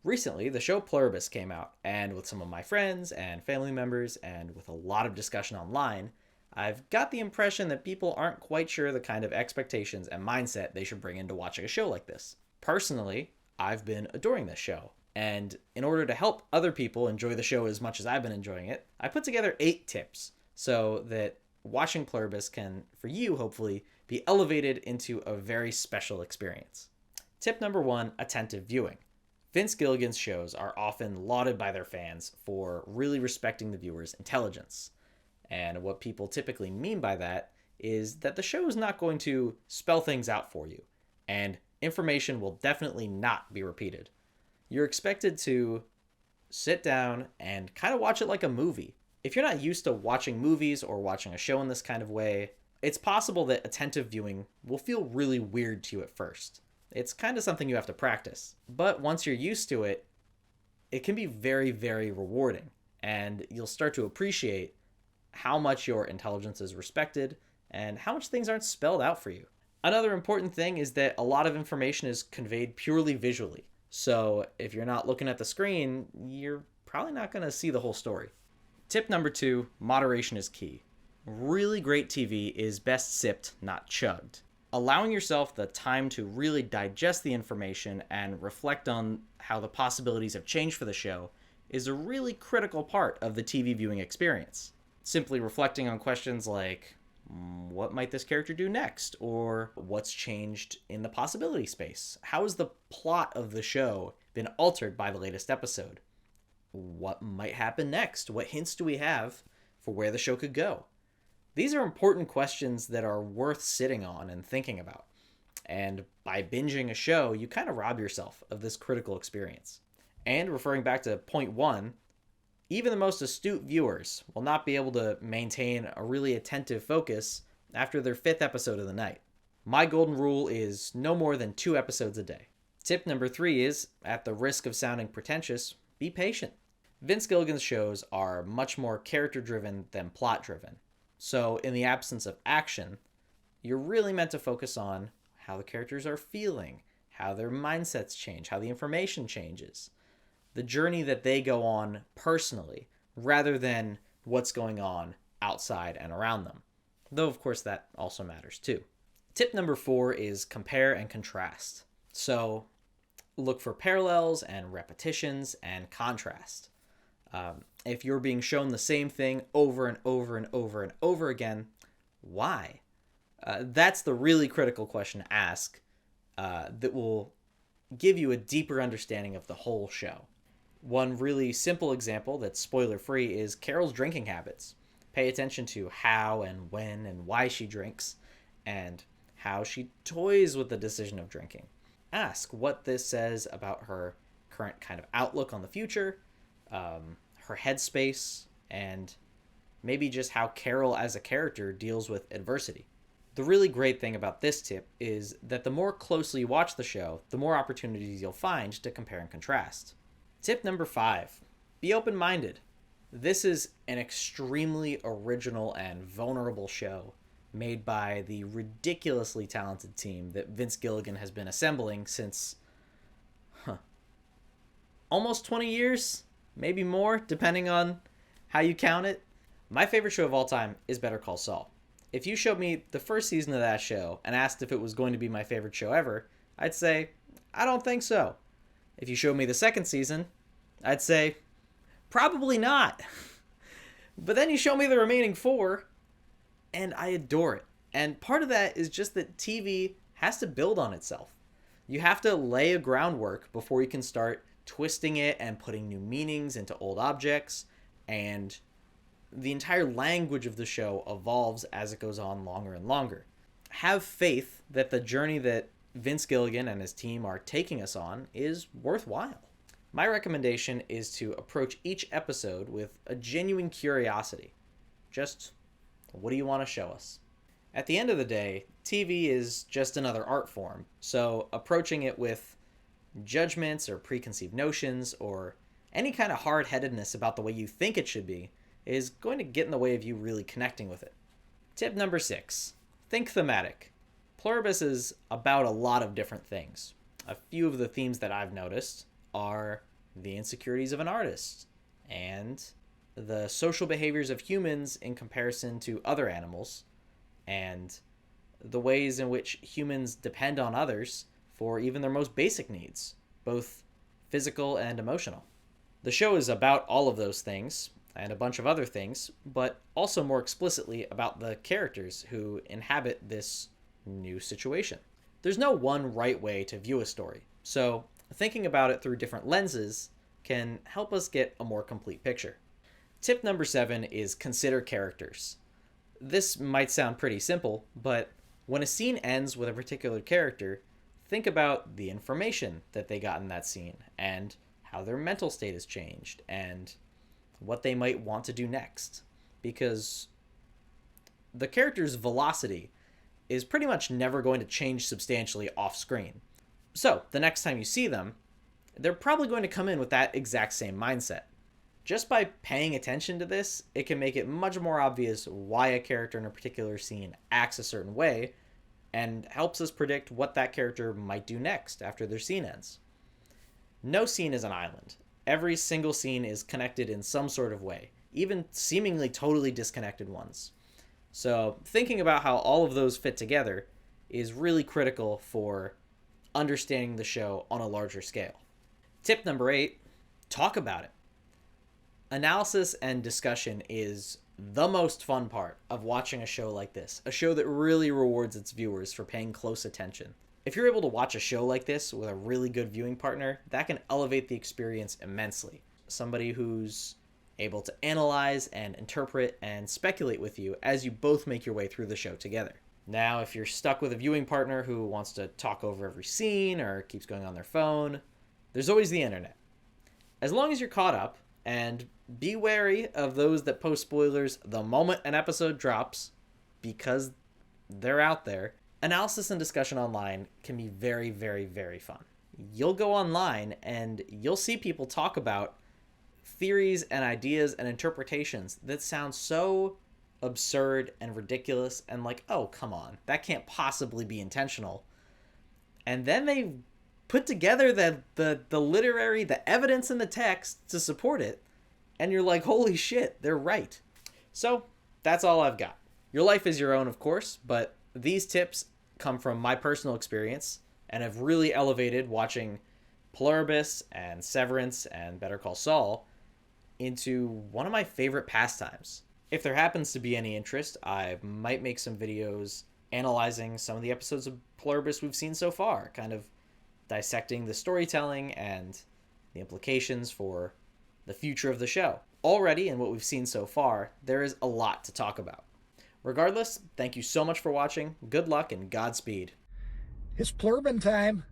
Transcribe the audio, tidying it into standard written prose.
Recently, the show Pluribus came out, and with some of my friends and family members, and with a lot of discussion online, I've got the impression that people aren't quite sure the kind of expectations and mindset they should bring into watching a show like this. Personally, I've been adoring this show, and in order to help other people enjoy the show as much as I've been enjoying it, I put together 8 tips so that watching Pluribus can, for you hopefully, be elevated into a very special experience. Tip number 1: attentive viewing. Vince Gilligan's shows are often lauded by their fans for really respecting the viewer's intelligence. And what people typically mean by that is that the show is not going to spell things out for you, and information will definitely not be repeated. You're expected to sit down and kind of watch it like a movie. If you're not used to watching movies or watching a show in this kind of way, it's possible that attentive viewing will feel really weird to you at first. It's kind of something you have to practice. But once you're used to it, it can be very, very rewarding. And you'll start to appreciate how much your intelligence is respected and how much things aren't spelled out for you. Another important thing is that a lot of information is conveyed purely visually. So if you're not looking at the screen, you're probably not going to see the whole story. Tip number 2: moderation is key. Really great TV is best sipped, not chugged. Allowing yourself the time to really digest the information and reflect on how the possibilities have changed for the show is a really critical part of the TV viewing experience. Simply reflecting on questions like, what might this character do next? Or what's changed in the possibility space? How has the plot of the show been altered by the latest episode? What might happen next? What hints do we have for where the show could go? These are important questions that are worth sitting on and thinking about. And by binging a show, you kind of rob yourself of this critical experience. And referring back to point 1, even the most astute viewers will not be able to maintain a really attentive focus after their 5th episode of the night. My golden rule is no more than 2 episodes a day. Tip number 3 is, at the risk of sounding pretentious, be patient. Vince Gilligan's shows are much more character-driven than plot-driven. So, in the absence of action, you're really meant to focus on how the characters are feeling, how their mindsets change, how the information changes, the journey that they go on personally, rather than what's going on outside and around them. Though, of course, that also matters too. Tip number 4 is compare and contrast. So, look for parallels and repetitions and contrast. If you're being shown the same thing over and over and over and over again, why? That's the really critical question to ask that will give you a deeper understanding of the whole show. One really simple example that's spoiler-free is Carol's drinking habits. Pay attention to how and when and why she drinks, and how she toys with the decision of drinking. Ask what this says about her current kind of outlook on the future, her headspace, and maybe just how Carol as a character deals with adversity. The really great thing about this tip is that the more closely you watch the show, the more opportunities you'll find to compare and contrast. Tip number 5, be open-minded. This is an extremely original and vulnerable show made by the ridiculously talented team that Vince Gilligan has been assembling since almost 20 years, maybe more, depending on how you count it. My favorite show of all time is Better Call Saul. If you showed me the first season of that show and asked if it was going to be my favorite show ever, I'd say, I don't think so. If you showed me the second season, I'd say, probably not. But then you show me the remaining 4, and I adore it. And part of that is just that TV has to build on itself. You have to lay a groundwork before you can start twisting it and putting new meanings into old objects, and the entire language of the show evolves as it goes on longer and longer. Have faith that the journey that Vince Gilligan and his team are taking us on is worthwhile. My recommendation is to approach each episode with a genuine curiosity. Just, what do you want to show us? At the end of the day, TV is just another art form, so approaching it with judgments or preconceived notions or any kind of hard-headedness about the way you think it should be is going to get in the way of you really connecting with it. Tip number 6, think thematic. Pluribus is about a lot of different things. A few of the themes that I've noticed are the insecurities of an artist, and the social behaviors of humans in comparison to other animals, and the ways in which humans depend on others for even their most basic needs, both physical and emotional. The show is about all of those things and a bunch of other things, but also more explicitly about the characters who inhabit this new situation. There's no one right way to view a story, so thinking about it through different lenses can help us get a more complete picture. Tip number 7 is consider characters. This might sound pretty simple, but when a scene ends with a particular character, think about the information that they got in that scene and how their mental state has changed and what they might want to do next. Because the character's velocity is pretty much never going to change substantially off screen. So, the next time you see them, they're probably going to come in with that exact same mindset. Just by paying attention to this, it can make it much more obvious why a character in a particular scene acts a certain way, and helps us predict what that character might do next after their scene ends. No scene is an island. Every single scene is connected in some sort of way, even seemingly totally disconnected ones. So thinking about how all of those fit together is really critical for understanding the show on a larger scale. Tip number 8, talk about it. Analysis and discussion is the most fun part of watching a show like this, a show that really rewards its viewers for paying close attention. If you're able to watch a show like this with a really good viewing partner, that can elevate the experience immensely. Somebody who's able to analyze and interpret and speculate with you as you both make your way through the show together. Now, if you're stuck with a viewing partner who wants to talk over every scene or keeps going on their phone, there's always the internet. As long as you're caught up, and be wary of those that post spoilers the moment an episode drops, because they're out there, analysis and discussion online can be very, very, very fun. You'll go online and you'll see people talk about theories and ideas and interpretations that sound so absurd and ridiculous and like, oh, come on, that can't possibly be intentional. And then they put together the literary, the evidence in the text to support it, and you're like, holy shit, they're right. So that's all I've got. Your life is your own, of course, but these tips come from my personal experience and have really elevated watching Pluribus and Severance and Better Call Saul into one of my favorite pastimes. If there happens to be any interest, I might make some videos analyzing some of the episodes of Pluribus we've seen so far, kind of dissecting the storytelling and the implications for the future of the show. Already, in what we've seen so far, there is a lot to talk about. Regardless, thank you so much for watching, good luck, and Godspeed. It's Pluribin time.